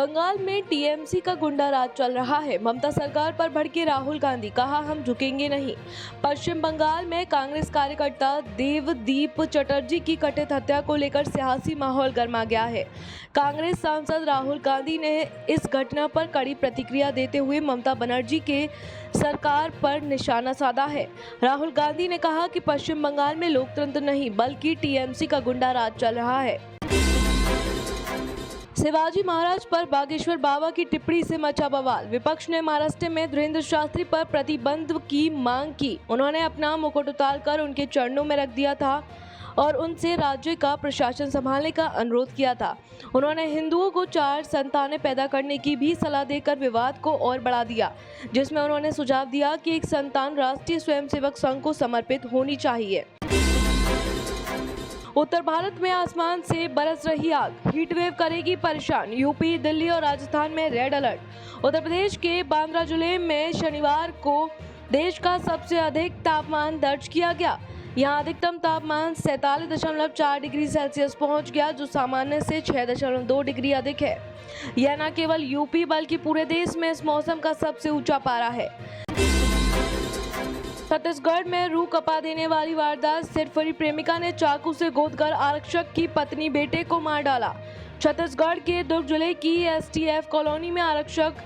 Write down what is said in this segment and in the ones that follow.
बंगाल में टीएमसी का गुंडा राज चल रहा है। ममता सरकार पर भड़के राहुल गांधी, कहा हम झुकेंगे नहीं। पश्चिम बंगाल में कांग्रेस कार्यकर्ता देवदीप चटर्जी की कथित हत्या को लेकर सियासी माहौल गर्मा गया है। कांग्रेस सांसद राहुल गांधी ने इस घटना पर कड़ी प्रतिक्रिया देते हुए ममता बनर्जी के सरकार पर निशाना साधा है। राहुल गांधी ने कहा कि पश्चिम बंगाल में लोकतंत्र नहीं बल्कि टीएमसी का गुंडा राज चल रहा है। शिवाजी महाराज पर बागेश्वर बाबा की टिप्पणी से मचा बवाल। विपक्ष ने महाराष्ट्र में धीरेन्द्र शास्त्री पर प्रतिबंध की मांग की। उन्होंने अपना मुकुट उतारकर उनके चरणों में रख दिया था और उनसे राज्य का प्रशासन संभालने का अनुरोध किया था। उन्होंने हिंदुओं को 4 संतानें पैदा करने की भी सलाह देकर विवाद को और बढ़ा दिया, जिसमें उन्होंने सुझाव दिया कि एक संतान राष्ट्रीय स्वयंसेवक संघ को समर्पित होनी चाहिए। उत्तर भारत में आसमान से बरस रही आग, हीट वेव करेगी परेशान। यूपी, दिल्ली और राजस्थान में रेड अलर्ट। उत्तर प्रदेश के बांद्रा जिले में शनिवार को देश का सबसे अधिक तापमान दर्ज किया गया। यहां अधिकतम तापमान 47.4 डिग्री सेल्सियस पहुंच गया, जो सामान्य से 6.2 डिग्री अधिक है। यह न केवल यूपी बल्कि पूरे देश में इस मौसम का सबसे ऊंचा पारा है। छत्तीसगढ़ में रूह कपा देने वाली वारदात, सिरफिरी प्रेमिका ने चाकू से गोदकर आरक्षक की पत्नी बेटे को मार डाला। छत्तीसगढ़ के दुर्ग जिले की एसटीएफ कॉलोनी में आरक्षक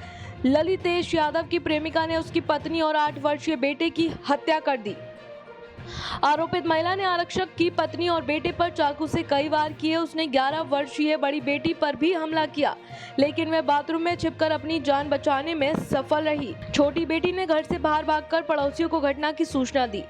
ललितेश यादव की प्रेमिका ने उसकी पत्नी और 8 वर्षीय बेटे की हत्या कर दी। आरोपित महिला ने आरक्षक की पत्नी और बेटे पर चाकू से कई वार किए। उसने 11 वर्षीय बड़ी बेटी पर भी हमला किया, लेकिन वह बाथरूम में छिपकर अपनी जान बचाने में सफल रही। छोटी बेटी ने घर से बाहर भागकर पड़ोसियों को घटना की सूचना दी।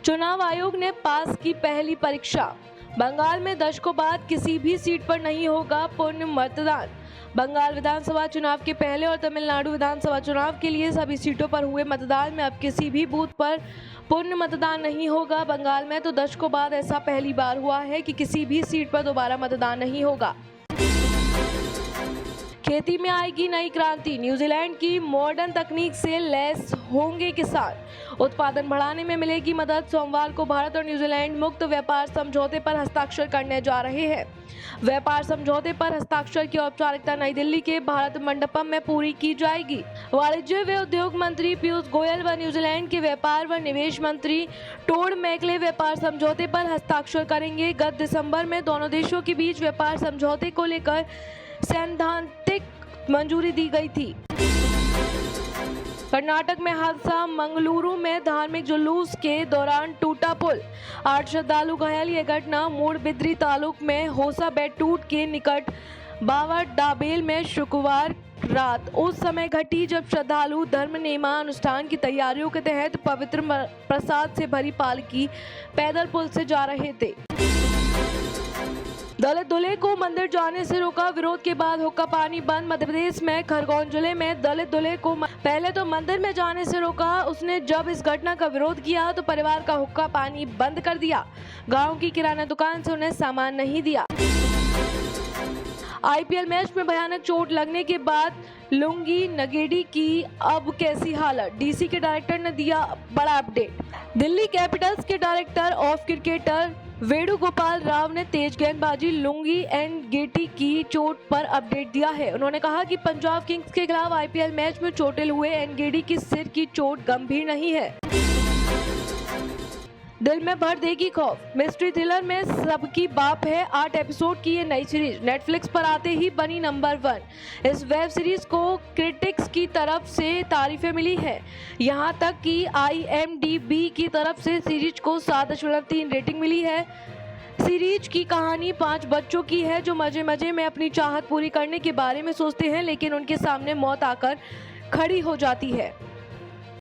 चुनाव आयोग ने पास की पहली परीक्षा। बंगाल में दशकों बाद किसी भी सीट पर नहीं होगा पुनः मतदान। बंगाल विधानसभा चुनाव के पहले और तमिलनाडु विधानसभा चुनाव के लिए सभी सीटों पर हुए मतदान में अब किसी भी बूथ पर पुनः मतदान नहीं होगा। बंगाल में तो दशकों बाद ऐसा पहली बार हुआ है कि किसी भी सीट पर दोबारा मतदान नहीं होगा। खेती में आएगी नई क्रांति, न्यूजीलैंड की मॉडर्न तकनीक से लैस होंगे किसान। उत्पादन बढ़ाने में मिलेगी मदद। सोमवार को भारत और न्यूजीलैंड मुक्त व्यापार समझौते पर हस्ताक्षर करने जा रहे हैं। व्यापार समझौते पर हस्ताक्षर की औपचारिकता नई दिल्ली के भारत मंडपम में पूरी की जाएगी। वाणिज्य व उद्योग मंत्री पीयूष गोयल व न्यूजीलैंड के व्यापार व निवेश मंत्री टोड मैकले व्यापार समझौते पर हस्ताक्षर करेंगे। गत दिसंबर में दोनों देशों के बीच व्यापार समझौते को लेकर सैद्धांतिक मंजूरी दी गई थी। कर्नाटक में हादसा, मंगलुरु में धार्मिक जुलूस के दौरान टूटा पुल, 8 श्रद्धालु घायल। यह घटना मूडबिद्री तालुक में होसा बेटूट के निकट बावड़डाबेल में शुक्रवार रात उस समय घटी जब श्रद्धालु धर्म नियमानुष्ठान की तैयारियों के तहत पवित्र प्रसाद से भरी पालकी पैदल पुल से जा रहे थे। दलित दूल्हे को मंदिर जाने से रोका, विरोध के बाद हुक्का पानी बंद। मध्य प्रदेश में खरगोन जिले में दलित दूल्हे को पहले तो मंदिर में जाने से रोका। उसने जब इस घटना का विरोध किया तो परिवार का हुक्का पानी बंद कर दिया। गांव की किराना दुकान से उन्हें सामान नहीं दिया। आईपीएल मैच में भयानक चोट लगने के बाद लुंगी नगेड़ी की अब कैसी हालत, डीसी के डायरेक्टर ने दिया बड़ा अपडेट। दिल्ली कैपिटल्स के director of cricketer Venugopal Rao ने तेज गेंदबाजी लुंगी एंड गेटी की चोट पर अपडेट दिया है। उन्होंने कहा कि पंजाब किंग्स के खिलाफ आईपीएल मैच में चोटिल हुए एनगेडी की सिर की चोट गंभीर नहीं है। दिल में भर देगी खौफ, मिस्ट्री थ्रिलर में सबकी बाप है 8 एपिसोड की ये नई सीरीज नेटफ्लिक्स पर आते ही बनी नंबर 1। इस वेब सीरीज को क्रिटिक्स की तरफ से तारीफें मिली है। यहां तक कि IMDb की तरफ से सीरीज को 7.3 रेटिंग मिली है। सीरीज की कहानी 5 बच्चों की है जो मजे मजे में अपनी चाहत पूरी करने के बारे में सोचते हैं, लेकिन उनके सामने मौत आकर खड़ी हो जाती है।